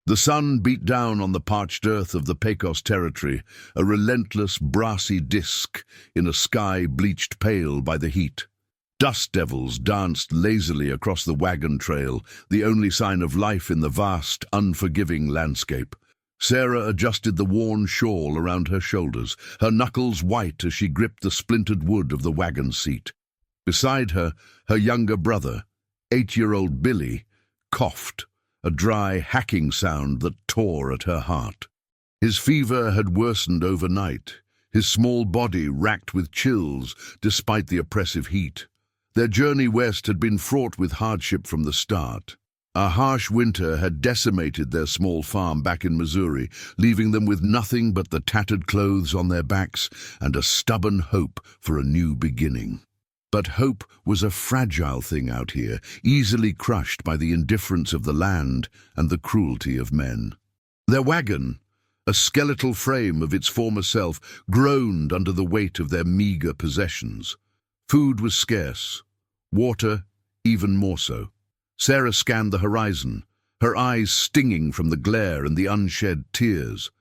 The sun beat down on the parched earth of the Pecos territory, a relentless brassy disk in a sky bleached pale by the heat. Dust devils danced lazily across the wagon trail, the only sign of life in the vast, unforgiving landscape. Sarah adjusted the worn shawl around her shoulders, her knuckles white as she gripped the splintered wood of the wagon seat. Beside her, her younger brother, 8-year-old Billy, coughed, a dry, hacking sound that tore at her heart. His fever had worsened overnight, his small body racked with chills despite the oppressive heat. Their journey west had been fraught with hardship from the start. A harsh winter had decimated their small farm back in Missouri, leaving them with nothing but the tattered clothes on their backs and a stubborn hope for a new beginning. But hope was a fragile thing out here, easily crushed by the indifference of the land and the cruelty of men. Their wagon, a skeletal frame of its former self, groaned under the weight of their meager possessions. Food was scarce, water even more so. Sarah scanned the horizon, her eyes stinging from the glare and the unshed tears.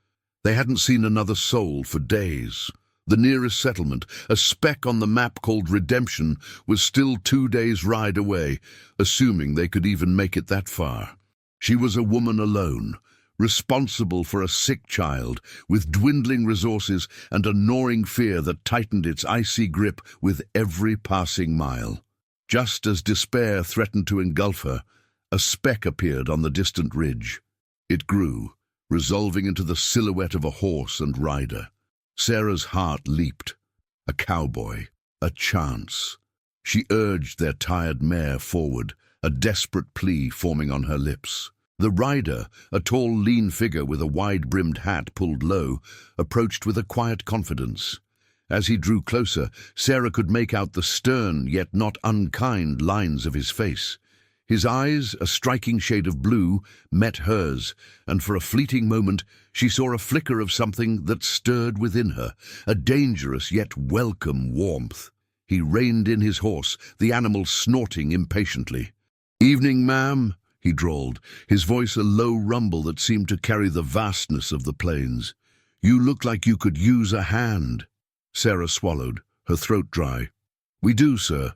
They hadn't seen another soul for days. The nearest settlement, a speck on the map called Redemption, was still 2 days' ride away, assuming they could even make it that far. She was a woman alone, responsible for a sick child, with dwindling resources and a gnawing fear that tightened its icy grip with every passing mile. Just as despair threatened to engulf her, a speck appeared on the distant ridge. It grew, resolving into the silhouette of a horse and rider. Sarah's heart leaped. A cowboy, a chance. She urged their tired mare forward, a desperate plea forming on her lips. The rider, a tall, lean figure with a wide-brimmed hat pulled low, approached with a quiet confidence. As he drew closer, Sarah could make out the stern yet not unkind lines of his face. His eyes, a striking shade of blue, met hers, and for a fleeting moment she saw a flicker of something that stirred within her, a dangerous yet welcome warmth. He reined in his horse, the animal snorting impatiently. "Evening, ma'am," he drawled, his voice a low rumble that seemed to carry the vastness of the plains. "You look like you could use a hand." Sarah swallowed, her throat dry. "We do, sir.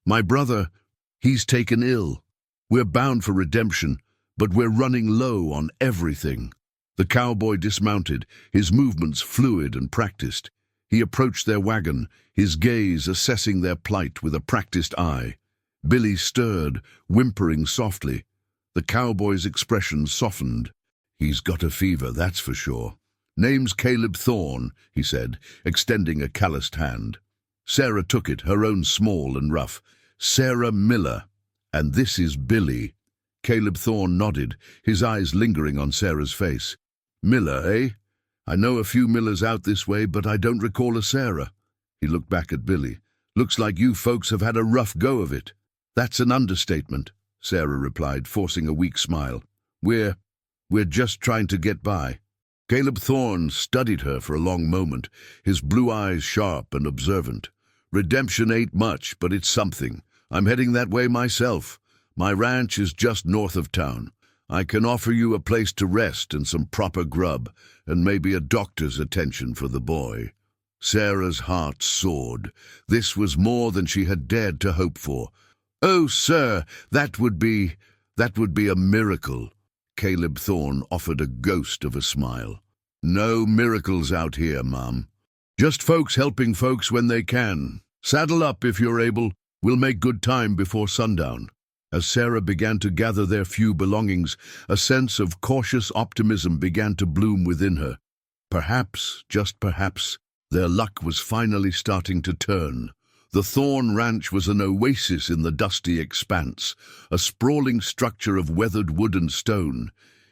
My brother, he's taken ill. We're bound for Redemption, but we're running low on everything." The cowboy dismounted, his movements fluid and practiced. He approached their wagon, his gaze assessing their plight with a practiced eye. Billy stirred, whimpering softly. The cowboy's expression softened. "He's got a fever, that's for sure." "Name's Caleb Thorne," he said, extending a calloused hand. Sarah took it, her own small and rough. "Sarah Miller. And this is Billy." Caleb Thorne nodded, his eyes lingering on Sarah's face. "Miller, eh? I know a few Millers out this way, but I don't recall a Sarah." He looked back at Billy. "Looks like you folks have had a rough go of it." "That's an understatement," Sarah replied, forcing a weak smile. We're just trying to get by." Caleb Thorne studied her for a long moment, his blue eyes sharp and observant. "Redemption ain't much, but it's something. I'm heading that way myself. My ranch is just north of town. I can offer you a place to rest and some proper grub, and maybe a doctor's attention for the boy." Sarah's heart soared. This was more than she had dared to hope for. "Oh, sir, that would be a miracle." Caleb Thorne offered a ghost of a smile. "No miracles out here, Mum. Just folks helping folks when they can. Saddle up if you're able. We'll make good time before sundown." As Sarah began to gather their few belongings, a sense of cautious optimism began to bloom within her. Perhaps, just perhaps, their luck was finally starting to turn. The Thorne Ranch was an oasis in the dusty expanse, a sprawling structure of weathered wood and stone.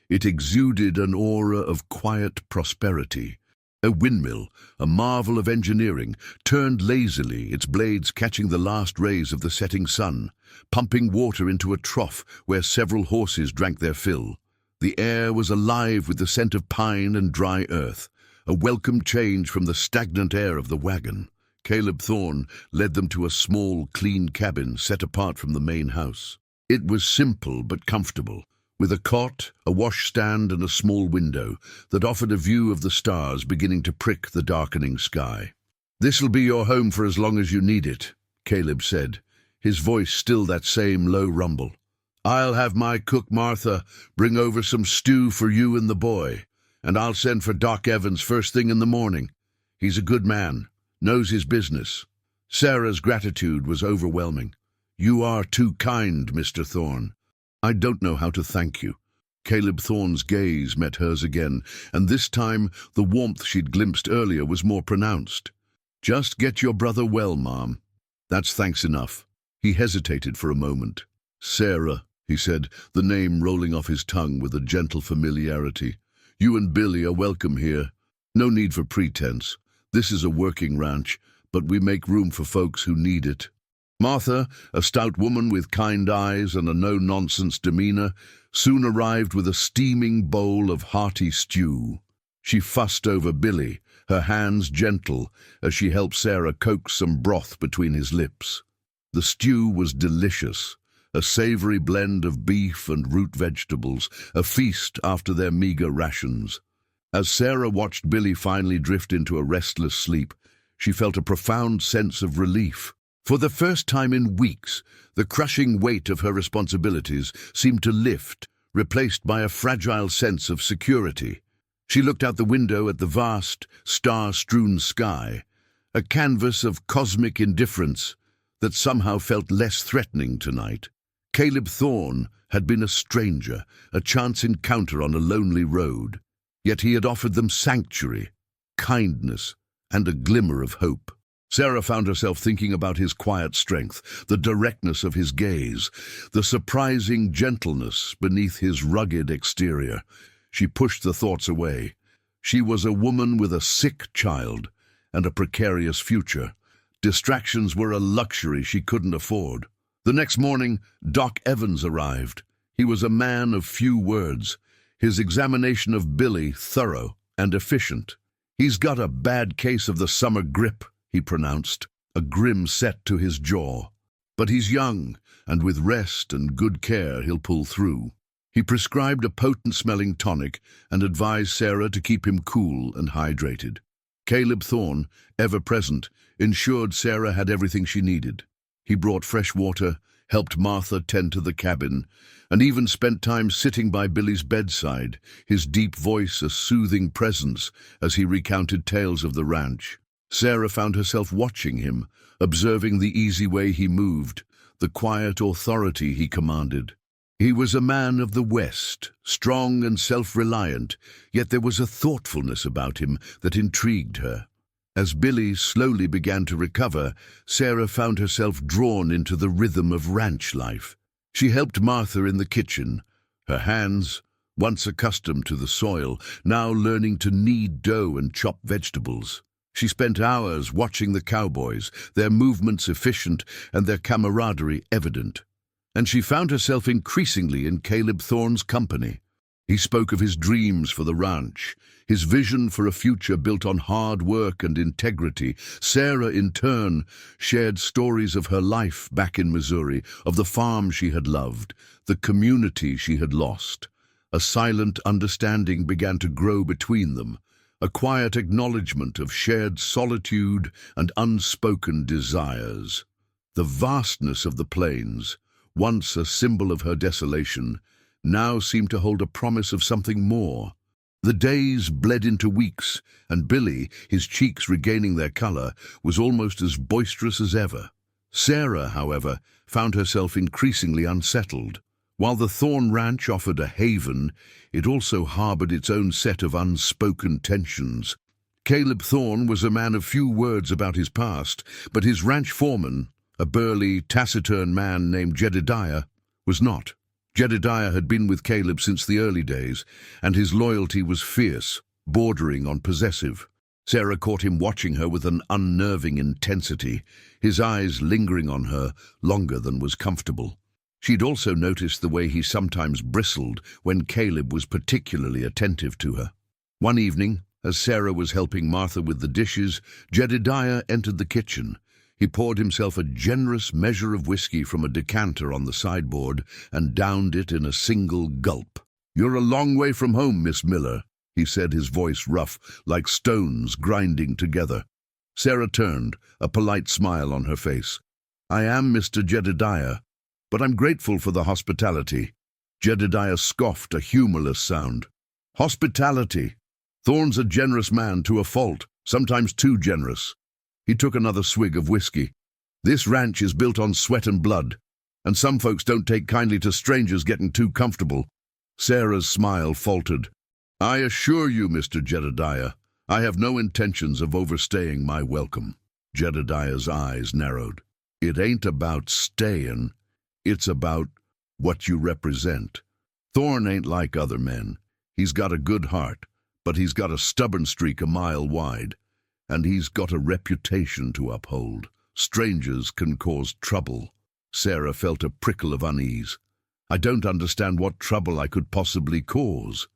It exuded an aura of quiet prosperity. A windmill, a marvel of engineering, turned lazily, its blades catching the last rays of the setting sun, pumping water into a trough where several horses drank their fill. The air was alive with the scent of pine and dry earth, a welcome change from the stagnant air of the wagon. Caleb Thorne led them to a small, clean cabin set apart from the main house. It was simple but comfortable, with a cot, a washstand, and a small window that offered a view of the stars beginning to prick the darkening sky. "This'll be your home for as long as you need it," Caleb said, his voice still that same low rumble. "I'll have my cook Martha bring over some stew for you and the boy, and I'll send for Doc Evans first thing in the morning. He's a good man, knows his business." Sarah's gratitude was overwhelming. "You are too kind, Mr. Thorne. I don't know how to thank you." Caleb Thorne's gaze met hers again, and this time the warmth she'd glimpsed earlier was more pronounced. "Just get your brother well, Mom. That's thanks enough." He hesitated for a moment. "Sarah," he said, the name rolling off his tongue with a gentle familiarity. "You and Billy are welcome here. No need for pretense. This is a working ranch, but we make room for folks who need it." Martha, a stout woman with kind eyes and a no-nonsense demeanor, soon arrived with a steaming bowl of hearty stew. She fussed over Billy, her hands gentle as she helped Sarah coax some broth between his lips. The stew was delicious, a savory blend of beef and root vegetables, a feast after their meager rations. As Sarah watched Billy finally drift into a restless sleep, she felt a profound sense of relief. For the first time in weeks, the crushing weight of her responsibilities seemed to lift, replaced by a fragile sense of security. She looked out the window at the vast, star-strewn sky, a canvas of cosmic indifference that somehow felt less threatening tonight. Caleb Thorne had been a stranger, a chance encounter on a lonely road, yet he had offered them sanctuary, kindness, and a glimmer of hope. Sarah found herself thinking about his quiet strength, the directness of his gaze, the surprising gentleness beneath his rugged exterior. She pushed the thoughts away. She was a woman with a sick child and a precarious future. Distractions were a luxury she couldn't afford. The next morning, Doc Evans arrived. He was a man of few words, his examination of Billy thorough and efficient. "He's got a bad case of the summer grip," he pronounced, a grim set to his jaw. "But he's young, and with rest and good care he'll pull through." He prescribed a potent-smelling tonic and advised Sarah to keep him cool and hydrated. Caleb Thorne, ever present, ensured Sarah had everything she needed. He brought fresh water, helped Martha tend to the cabin, and even spent time sitting by Billy's bedside, his deep voice a soothing presence as he recounted tales of the ranch. Sarah found herself watching him, observing the easy way he moved, the quiet authority he commanded. He was a man of the West, strong and self-reliant, yet there was a thoughtfulness about him that intrigued her. As Billy slowly began to recover, Sarah found herself drawn into the rhythm of ranch life. She helped Martha in the kitchen, her hands, once accustomed to the soil, now learning to knead dough and chop vegetables. She spent hours watching the cowboys, their movements efficient and their camaraderie evident. And she found herself increasingly in Caleb Thorne's company. He spoke of his dreams for the ranch, his vision for a future built on hard work and integrity. Sarah, in turn, shared stories of her life back in Missouri, of the farm she had loved, the community she had lost. A silent understanding began to grow between them, a quiet acknowledgement of shared solitude and unspoken desires. The vastness of the plains, once a symbol of her desolation, now seemed to hold a promise of something more. The days bled into weeks, and Billy, his cheeks regaining their color, was almost as boisterous as ever. Sarah, however, found herself increasingly unsettled. While the Thorne Ranch offered a haven, it also harbored its own set of unspoken tensions. Caleb Thorne was a man of few words about his past, but his ranch foreman, a burly, taciturn man named Jedediah, was not. Jedediah had been with Caleb since the early days, and his loyalty was fierce, bordering on possessive. Sarah caught him watching her with an unnerving intensity, his eyes lingering on her longer than was comfortable. She'd also noticed the way he sometimes bristled when Caleb was particularly attentive to her. One evening, as Sarah was helping Martha with the dishes, Jedediah entered the kitchen. He poured himself a generous measure of whiskey from a decanter on the sideboard and downed it in a single gulp. "You're a long way from home, Miss Miller," he said, his voice rough, like stones grinding together. Sarah turned, a polite smile on her face. "I am Mr. Jedediah, but I'm grateful for the hospitality." Jedediah scoffed, a humorless sound. "Hospitality? Thorne's a generous man to a fault, sometimes too generous." He took another swig of whiskey. "This ranch is built on sweat and blood, and some folks don't take kindly to strangers getting too comfortable." Sarah's smile faltered. "I assure you, Mr. Jedediah, I have no intentions of overstaying my welcome." Jedediah's eyes narrowed. "It ain't about staying, it's about what you represent. Thorne ain't like other men. He's got a good heart, but he's got a stubborn streak a mile wide. And he's got a reputation to uphold. Strangers can cause trouble." Sarah felt a prickle of unease. "I don't understand what trouble I could possibly cause."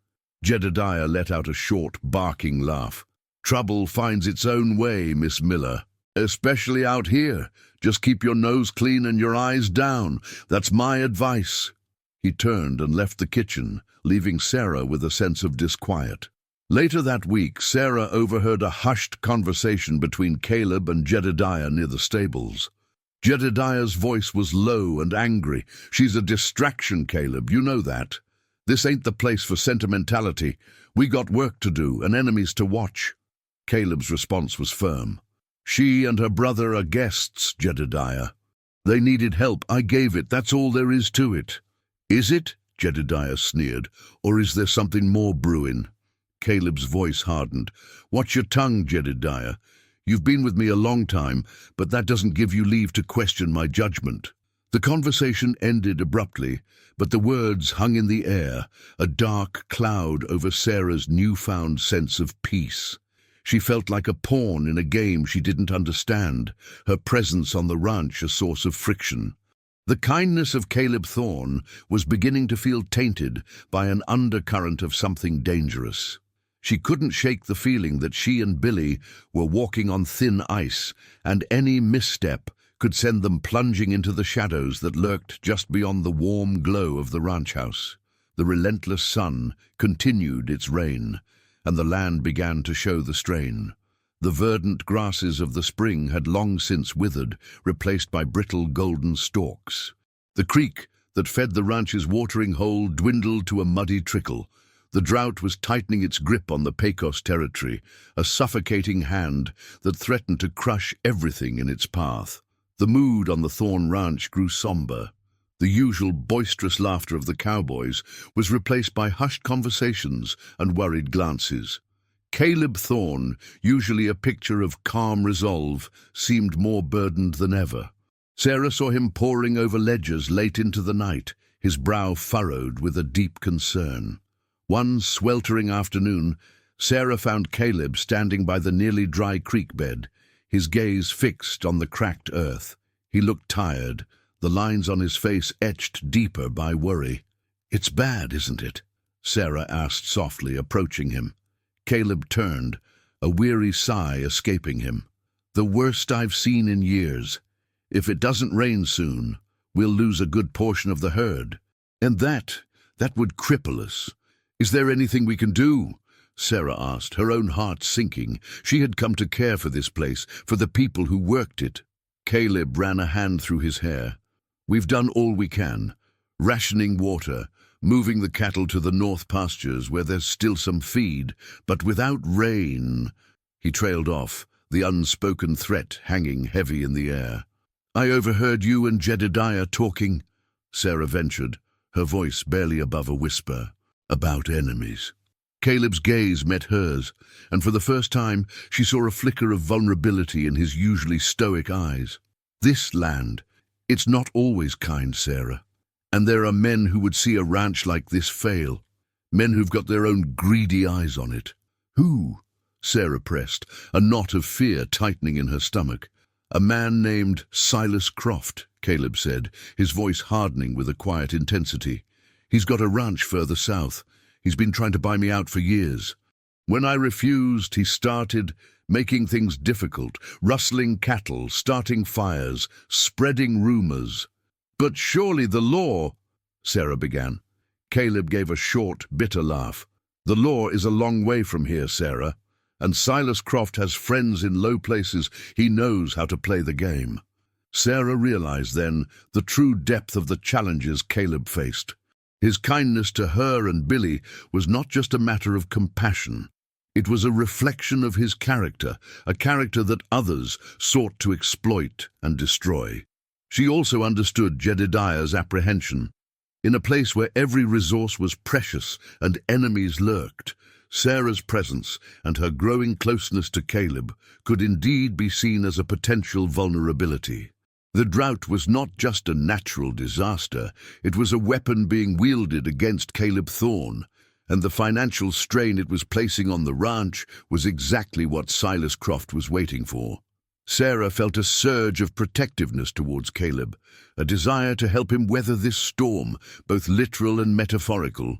Jedediah let out a short, barking laugh. "Trouble finds its own way, Miss Miller. Especially out here. Just keep your nose clean and your eyes down. That's my advice." He turned and left the kitchen, leaving Sarah with a sense of disquiet. Later that week, Sarah overheard a hushed conversation between Caleb and Jedediah near the stables. Jedediah's voice was low and angry. "She's a distraction, Caleb, you know that. This ain't the place for sentimentality. We got work to do and enemies to watch." Caleb's response was firm. "She and her brother are guests, Jedediah. They needed help. I gave it. That's all there is to it." "Is it?" Jedediah sneered. "Or is there something more brewing?" Caleb's voice hardened. "Watch your tongue, Jedediah. You've been with me a long time, but that doesn't give you leave to question my judgment." The conversation ended abruptly, but the words hung in the air, a dark cloud over Sarah's newfound sense of peace. She felt like a pawn in a game she didn't understand, her presence on the ranch a source of friction. The kindness of Caleb Thorne was beginning to feel tainted by an undercurrent of something dangerous. She couldn't shake the feeling that she and Billy were walking on thin ice, and any misstep could send them plunging into the shadows that lurked just beyond the warm glow of the ranch house. The relentless sun continued its reign, and the land began to show the strain. The verdant grasses of the spring had long since withered, replaced by brittle golden stalks. The creek that fed the ranch's watering hole dwindled to a muddy trickle. The drought was tightening its grip on the Pecos territory, a suffocating hand that threatened to crush everything in its path. The mood on the Thorne ranch grew somber. The usual boisterous laughter of the cowboys was replaced by hushed conversations and worried glances. Caleb Thorne, usually a picture of calm resolve, seemed more burdened than ever. Sarah saw him poring over ledgers late into the night, his brow furrowed with a deep concern. One sweltering afternoon, Sarah found Caleb standing by the nearly dry creek bed, his gaze fixed on the cracked earth. He looked tired, the lines on his face etched deeper by worry. "It's bad, isn't it?" Sarah asked softly, approaching him. Caleb turned, a weary sigh escaping him. "The worst I've seen in years. If it doesn't rain soon, we'll lose a good portion of the herd. And that would cripple us. Is there anything we can do?" Sarah asked, her own heart sinking. She had come to care for this place, for the people who worked it. Caleb ran a hand through his hair. "We've done all we can. Rationing water, moving the cattle to the north pastures where there's still some feed, but without rain." He trailed off, the unspoken threat hanging heavy in the air. "I overheard you and Jedediah talking," Sarah ventured, her voice barely above a whisper. "About enemies." Caleb's gaze met hers, and for the first time she saw a flicker of vulnerability in his usually stoic eyes. "This land, it's not always kind, Sarah. And there are men who would see a ranch like this fail. Men who've got their own greedy eyes on it." "Who?" Sarah pressed, a knot of fear tightening in her stomach. "A man named Silas Croft," Caleb said, his voice hardening with a quiet intensity. "He's got a ranch further south. He's been trying to buy me out for years. When I refused, he started making things difficult, rustling cattle, starting fires, spreading rumors. "But surely the law," Sarah began. Caleb gave a short, bitter laugh. "The law is a long way from here, Sarah, and Silas Croft has friends in low places. He knows how to play the game." Sarah realized then the true depth of the challenges Caleb faced. His kindness to her and Billy was not just a matter of compassion. It was a reflection of his character, a character that others sought to exploit and destroy. She also understood Jedediah's apprehension. In a place where every resource was precious and enemies lurked, Sarah's presence and her growing closeness to Caleb could indeed be seen as a potential vulnerability. The drought was not just a natural disaster, it was a weapon being wielded against Caleb Thorne, and the financial strain it was placing on the ranch was exactly what Silas Croft was waiting for. Sarah felt a surge of protectiveness towards Caleb, a desire to help him weather this storm, both literal and metaphorical.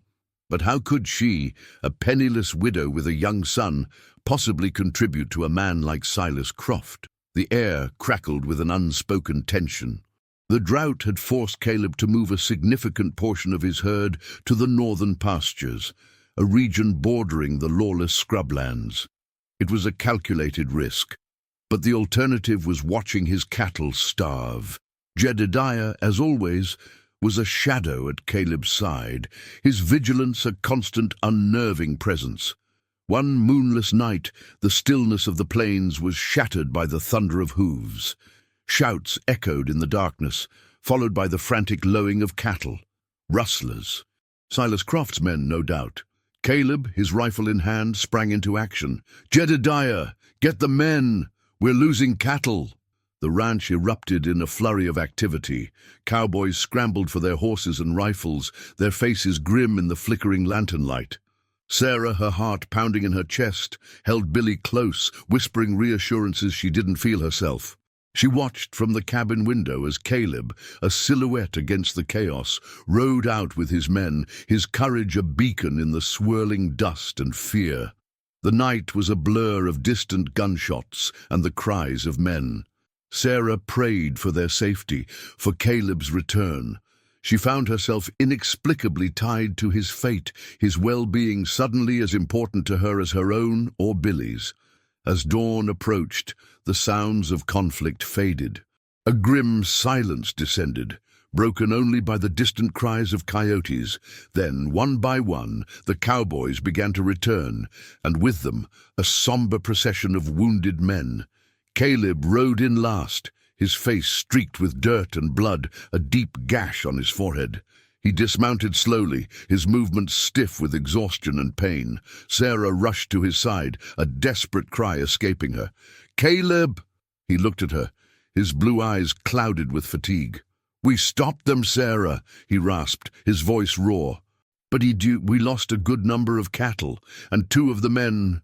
But how could she, a penniless widow with a young son, possibly contribute to a man like Silas Croft? The air crackled with an unspoken tension. The drought had forced Caleb to move a significant portion of his herd to the northern pastures, a region bordering the lawless scrublands. It was a calculated risk, but the alternative was watching his cattle starve. Jedediah, as always, was a shadow at Caleb's side, his vigilance a constant, unnerving presence. One moonless night, the stillness of the plains was shattered by the thunder of hooves. Shouts echoed in the darkness, followed by the frantic lowing of cattle. Rustlers. Silas Croft's men, no doubt. Caleb, his rifle in hand, sprang into action. "Jedediah, get the men! We're losing cattle!" The ranch erupted in a flurry of activity. Cowboys scrambled for their horses and rifles, their faces grim in the flickering lantern light. Sarah, her heart pounding in her chest, held Billy close, whispering reassurances she didn't feel herself. She watched from the cabin window as Caleb, a silhouette against the chaos, rode out with his men, his courage a beacon in the swirling dust and fear. The night was a blur of distant gunshots and the cries of men. Sarah prayed for their safety, for Caleb's return. She found herself inexplicably tied to his fate, his well-being suddenly as important to her as her own or Billy's. As dawn approached, the sounds of conflict faded. A grim silence descended, broken only by the distant cries of coyotes. Then, one by one, the cowboys began to return, and with them, a somber procession of wounded men. Caleb rode in last, his face streaked with dirt and blood, a deep gash on his forehead. He dismounted slowly, his movements stiff with exhaustion and pain. Sarah rushed to his side, a desperate cry escaping her. "Caleb!" He looked at her, his blue eyes clouded with fatigue. "We stopped them, Sarah," he rasped, his voice raw. "But we lost a good number of cattle, and 2 of the men—"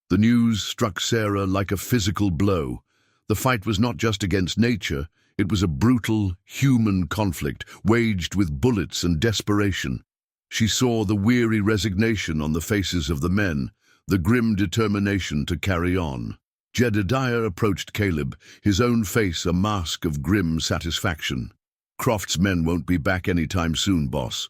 The news struck Sarah like a physical blow. The fight was not just against nature, it was a brutal, human conflict, waged with bullets and desperation. She saw the weary resignation on the faces of the men, the grim determination to carry on. Jedediah approached Caleb, his own face a mask of grim satisfaction. "Croft's men won't be back any time soon, boss.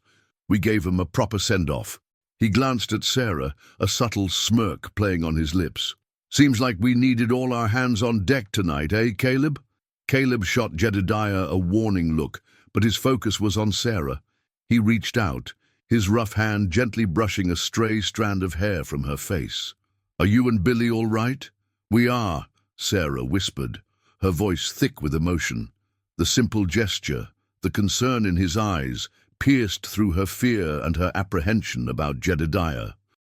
We gave 'em a proper send-off." He glanced at Sarah, a subtle smirk playing on his lips. "Seems like we needed all our hands on deck tonight, eh, Caleb?" Caleb shot Jedediah a warning look, but his focus was on Sarah. He reached out, his rough hand gently brushing a stray strand of hair from her face. "Are you and Billy all right?" "We are," Sarah whispered, her voice thick with emotion. The simple gesture, the concern in his eyes, pierced through her fear and her apprehension about Jedediah.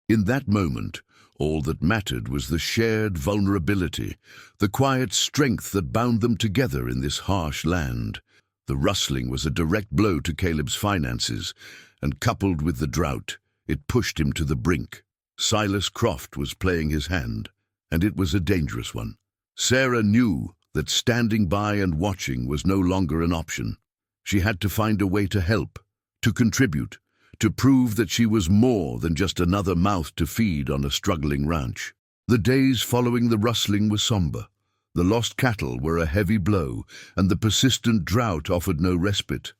In that moment, all that mattered was the shared vulnerability, the quiet strength that bound them together in this harsh land. The rustling was a direct blow to Caleb's finances, and coupled with the drought, it pushed him to the brink. Silas Croft was playing his hand, and it was a dangerous one. Sarah knew that standing by and watching was no longer an option. She had to find a way to help, to contribute, to prove that she was more than just another mouth to feed on a struggling ranch. The days following the rustling were somber. The lost cattle were a heavy blow, and the persistent drought offered no respite.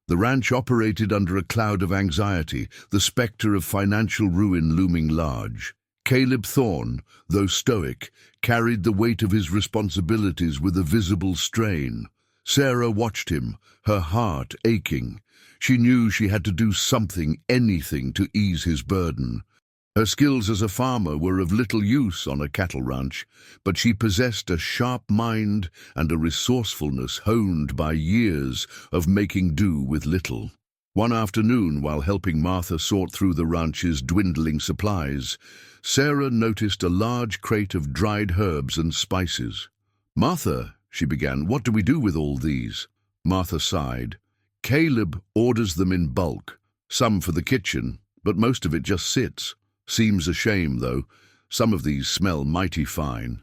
The ranch operated under a cloud of anxiety, the spectre of financial ruin looming large. Caleb Thorne, though stoic, carried the weight of his responsibilities with a visible strain. Sarah watched him, her heart aching. She knew she had to do something, anything, to ease his burden. Her skills as a farmer were of little use on a cattle ranch, but she possessed a sharp mind and a resourcefulness honed by years of making do with little. One afternoon, while helping Martha sort through the ranch's dwindling supplies, Sarah noticed a large crate of dried herbs and spices. "Martha," she began, "what do we do with all these?" Martha sighed. "Caleb orders them in bulk, some for the kitchen, but most of it just sits. Seems a shame, though. Some of these smell mighty fine."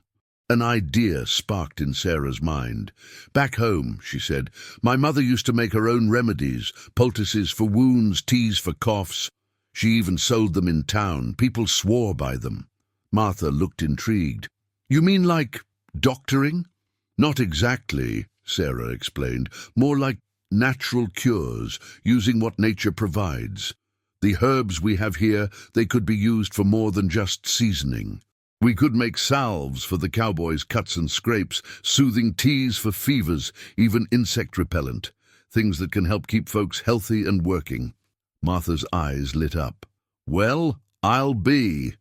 An idea sparked in Sarah's mind. "Back home," she said, "my mother used to make her own remedies, poultices for wounds, teas for coughs. She even sold them in town. People swore by them." Martha looked intrigued. "You mean like doctoring?" "Not exactly," Sarah explained. "More like natural cures, using what nature provides. The herbs we have here, they could be used for more than just seasoning. We could make salves for the cowboys' cuts and scrapes, soothing teas for fevers, even insect repellent, things that can help keep folks healthy and working." Martha's eyes lit up. "Well, I'll be.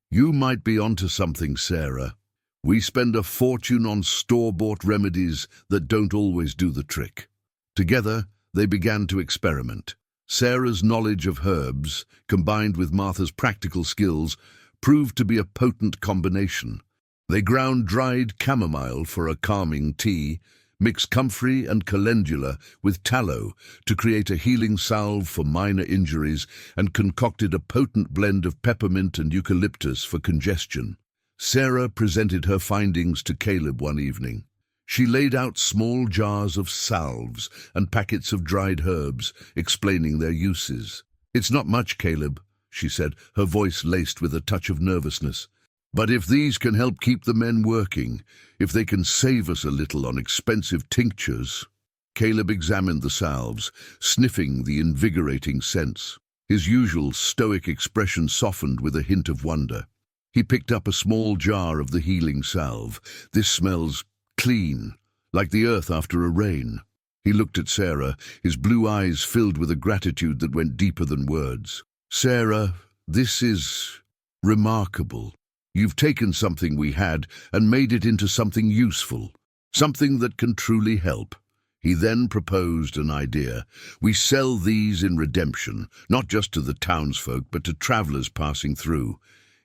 You might be onto something, Sarah. We spend a fortune on store-bought remedies that don't always do the trick." Together, they began to experiment. Sarah's knowledge of herbs, combined with Martha's practical skills, proved to be a potent combination. They ground dried chamomile for a calming tea, mixed comfrey and calendula with tallow to create a healing salve for minor injuries, and concocted a potent blend of peppermint and eucalyptus for congestion. Sarah presented her findings to Caleb one evening. She laid out small jars of salves and packets of dried herbs, explaining their uses. "It's not much, Caleb," she said, her voice laced with a touch of nervousness. "But if these can help keep the men working, if they can save us a little on expensive tinctures—" Caleb examined the salves, sniffing the invigorating scents. His usual stoic expression softened with a hint of wonder. He picked up a small jar of the healing salve. "This smells clean, like the earth after a rain." He looked at Sarah, his blue eyes filled with a gratitude that went deeper than words. "Sarah, this is remarkable. You've taken something we had and made it into something useful, something that can truly help." He then proposed an idea. "We sell these in redemption, not just to the townsfolk, but to travelers passing through.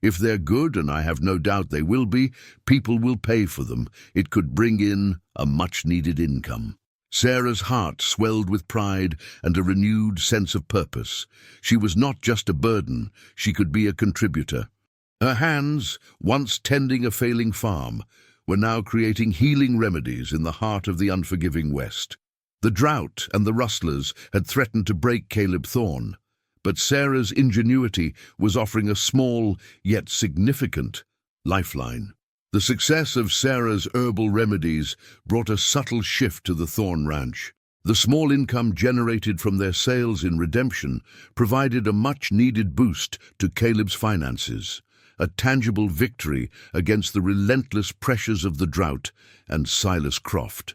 If they're good, and I have no doubt they will be, people will pay for them. It could bring in a much-needed income." Sarah's heart swelled with pride and a renewed sense of purpose. She was not just a burden, she could be a contributor. Her hands, once tending a failing farm, were now creating healing remedies in the heart of the unforgiving West. The drought and the rustlers had threatened to break Caleb Thorne, but Sarah's ingenuity was offering a small, yet significant, lifeline. The success of Sarah's herbal remedies brought a subtle shift to the Thorne Ranch. The small income generated from their sales in redemption provided a much-needed boost to Caleb's finances, a tangible victory against the relentless pressures of the drought and Silas Croft.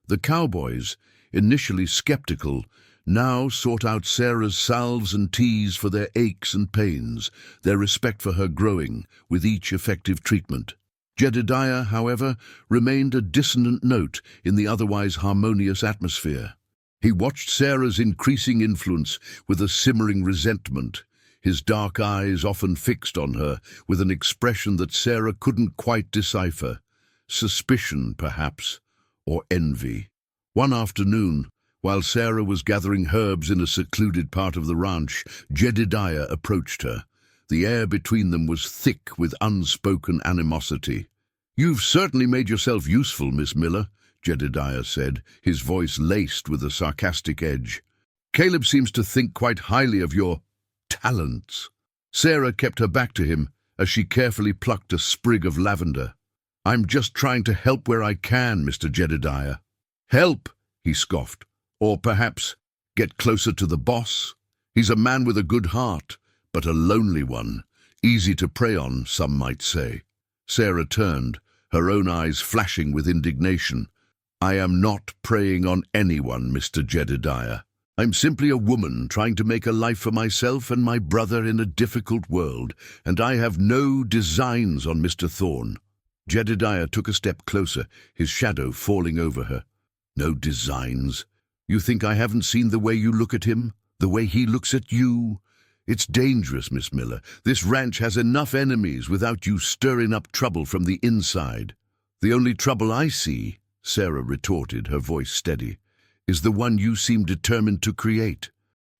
The cowboys, initially skeptical, now sought out Sarah's salves and teas for their aches and pains, their respect for her growing with each effective treatment. Jedediah, however, remained a dissonant note in the otherwise harmonious atmosphere. He watched Sarah's increasing influence with a simmering resentment, his dark eyes often fixed on her with an expression that Sarah couldn't quite decipher. Suspicion, perhaps, or envy. One afternoon, while Sarah was gathering herbs in a secluded part of the ranch, Jedediah approached her. The air between them was thick with unspoken animosity. "You've certainly made yourself useful, Miss Miller," Jedediah said, his voice laced with a sarcastic edge. "Caleb seems to think quite highly of your talents." Sarah kept her back to him as she carefully plucked a sprig of lavender. "I'm just trying to help where I can, Mr. Jedediah." "Help," he scoffed. "Or perhaps get closer to the boss? He's a man with a good heart, but a lonely one. Easy to prey on, some might say." Sarah turned, her own eyes flashing with indignation. "I am not preying on anyone, Mr. Jedediah. I'm simply a woman trying to make a life for myself and my brother in a difficult world, and I have no designs on Mr. Thorne." Jedediah took a step closer, his shadow falling over her. "No designs? You think I haven't seen the way you look at him? The way he looks at you? It's dangerous, Miss Miller. This ranch has enough enemies without you stirring up trouble from the inside." "The only trouble I see," Sarah retorted, her voice steady, "is the one you seem determined to create."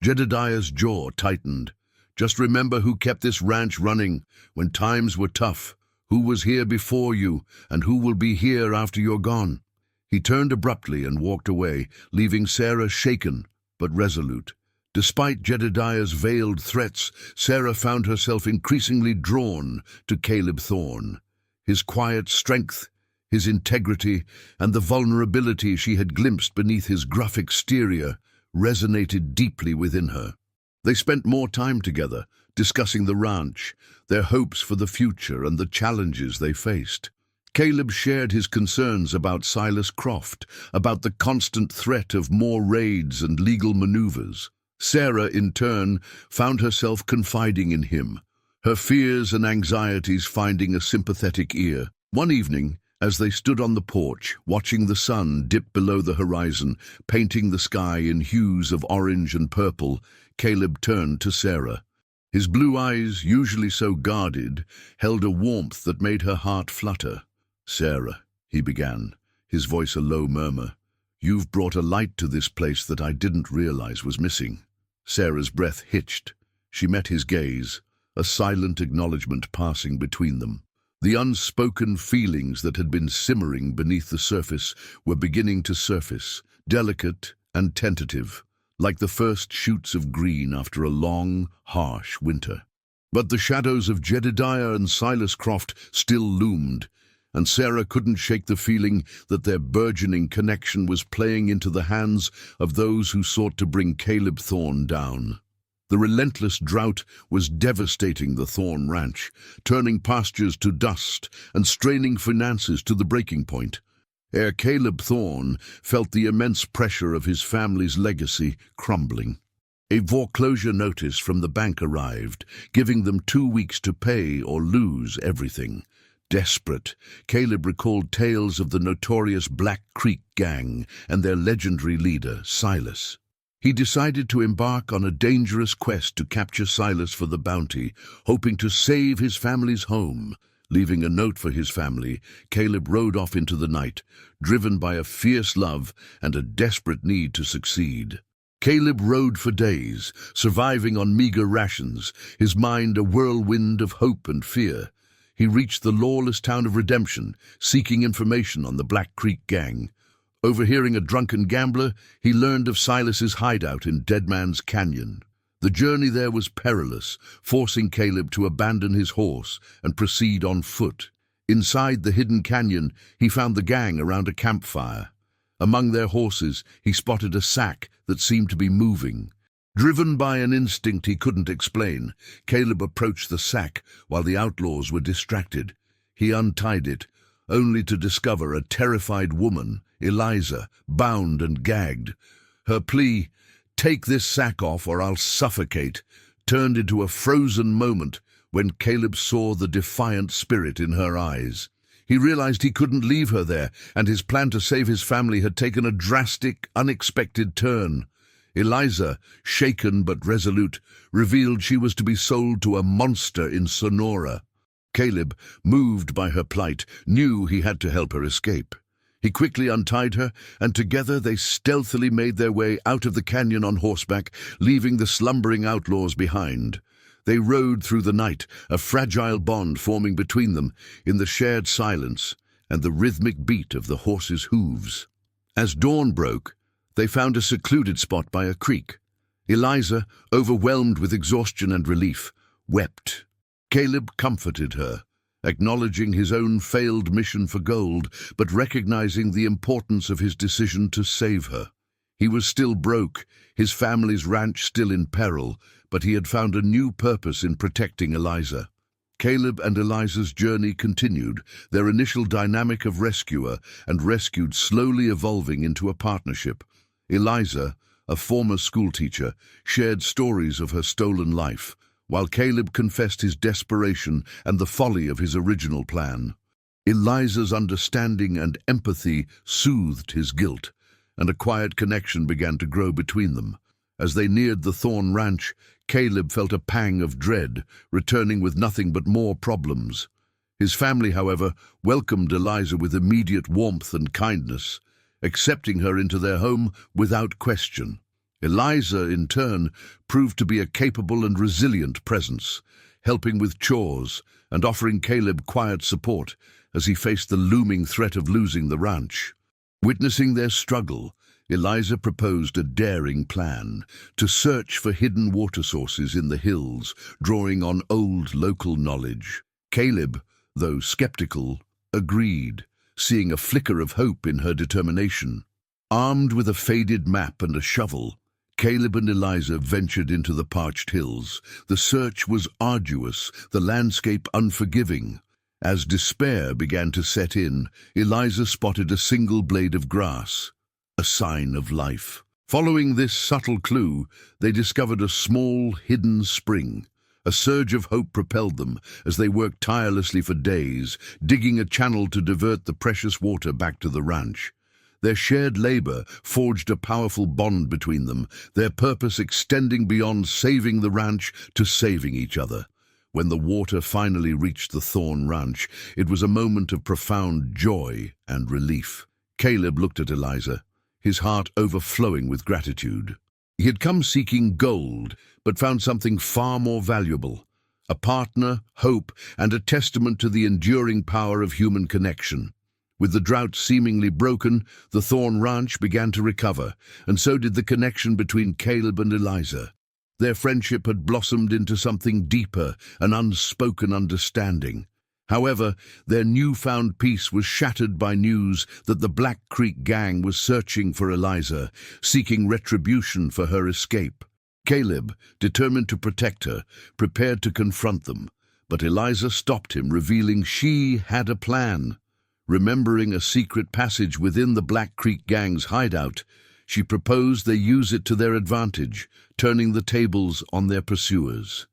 Jedediah's jaw tightened. "Just remember who kept this ranch running when times were tough, who was here before you, and who will be here after you're gone." He turned abruptly and walked away, leaving Sarah shaken but resolute. Despite Jedediah's veiled threats, Sarah found herself increasingly drawn to Caleb Thorne. His quiet strength, his integrity, and the vulnerability she had glimpsed beneath his gruff exterior resonated deeply within her. They spent more time together, discussing the ranch, their hopes for the future, and the challenges they faced. Caleb shared his concerns about Silas Croft, about the constant threat of more raids and legal maneuvers. Sarah, in turn, found herself confiding in him, her fears and anxieties finding a sympathetic ear. One evening, as they stood on the porch, watching the sun dip below the horizon, painting the sky in hues of orange and purple, Caleb turned to Sarah. His blue eyes, usually so guarded, held a warmth that made her heart flutter. "Sarah," he began, his voice a low murmur, "you've brought a light to this place that I didn't realize was missing." Sarah's breath hitched. She met his gaze, a silent acknowledgement passing between them. The unspoken feelings that had been simmering beneath the surface were beginning to surface, delicate and tentative, like the first shoots of green after a long, harsh winter. But the shadows of Jedediah and Silas Croft still loomed, and Sarah couldn't shake the feeling that their burgeoning connection was playing into the hands of those who sought to bring Caleb Thorne down. The relentless drought was devastating the Thorne ranch, turning pastures to dust and straining finances to the breaking point. Heir Caleb Thorne felt the immense pressure of his family's legacy crumbling. A foreclosure notice from the bank arrived, giving them 2 weeks to pay or lose everything. Desperate, Caleb recalled tales of the notorious Black Creek Gang and their legendary leader, Silas. He decided to embark on a dangerous quest to capture Silas for the bounty, hoping to save his family's home. Leaving a note for his family, Caleb rode off into the night, driven by a fierce love and a desperate need to succeed. Caleb rode for days, surviving on meager rations, his mind a whirlwind of hope and fear. He reached the lawless town of Redemption, seeking information on the Black Creek Gang. Overhearing a drunken gambler, he learned of Silas's hideout in Dead Man's Canyon. The journey there was perilous, forcing Caleb to abandon his horse and proceed on foot. Inside the hidden canyon, he found the gang around a campfire. Among their horses, he spotted a sack that seemed to be moving. Driven by an instinct he couldn't explain, Caleb approached the sack while the outlaws were distracted. He untied it, only to discover a terrified woman, Eliza, bound and gagged. Her plea, "Take this sack off or I'll suffocate," turned into a frozen moment when Caleb saw the defiant spirit in her eyes. He realized he couldn't leave her there, and his plan to save his family had taken a drastic, unexpected turn. Eliza, shaken but resolute, revealed she was to be sold to a monster in Sonora. Caleb, moved by her plight, knew he had to help her escape. He quickly untied her, and together they stealthily made their way out of the canyon on horseback, leaving the slumbering outlaws behind. They rode through the night, a fragile bond forming between them in the shared silence and the rhythmic beat of the horses' hooves. As dawn broke, they found a secluded spot by a creek. Eliza, overwhelmed with exhaustion and relief, wept. Caleb comforted her, acknowledging his own failed mission for gold, but recognizing the importance of his decision to save her. He was still broke, his family's ranch still in peril, but he had found a new purpose in protecting Eliza. Caleb and Eliza's journey continued, their initial dynamic of rescuer and rescued slowly evolving into a partnership. Eliza, a former schoolteacher, shared stories of her stolen life, while Caleb confessed his desperation and the folly of his original plan. Eliza's understanding and empathy soothed his guilt, and a quiet connection began to grow between them. As they neared the Thorn Ranch, Caleb felt a pang of dread, returning with nothing but more problems. His family, however, welcomed Eliza with immediate warmth and kindness, accepting her into their home without question. Eliza, in turn, proved to be a capable and resilient presence, helping with chores and offering Caleb quiet support as he faced the looming threat of losing the ranch. Witnessing their struggle, Eliza proposed a daring plan to search for hidden water sources in the hills, drawing on old local knowledge. Caleb, though skeptical, agreed, seeing a flicker of hope in her determination. Armed with a faded map and a shovel, Caleb and Eliza ventured into the parched hills. The search was arduous, the landscape unforgiving. As despair began to set in, Eliza spotted a single blade of grass, a sign of life. Following this subtle clue, they discovered a small, hidden spring. A surge of hope propelled them as they worked tirelessly for days, digging a channel to divert the precious water back to the ranch. Their shared labor forged a powerful bond between them, their purpose extending beyond saving the ranch to saving each other. When the water finally reached the Thorn Ranch, it was a moment of profound joy and relief. Caleb looked at Eliza, his heart overflowing with gratitude. He had come seeking gold, but found something far more valuable: a partner, hope, and a testament to the enduring power of human connection. With the drought seemingly broken, the Thorn Ranch began to recover, and so did the connection between Caleb and Eliza. Their friendship had blossomed into something deeper, an unspoken understanding. However, their newfound peace was shattered by news that the Black Creek gang was searching for Eliza, seeking retribution for her escape. Caleb, determined to protect her, prepared to confront them, but Eliza stopped him, revealing she had a plan. Remembering a secret passage within the Black Creek gang's hideout, she proposed they use it to their advantage, turning the tables on their pursuers.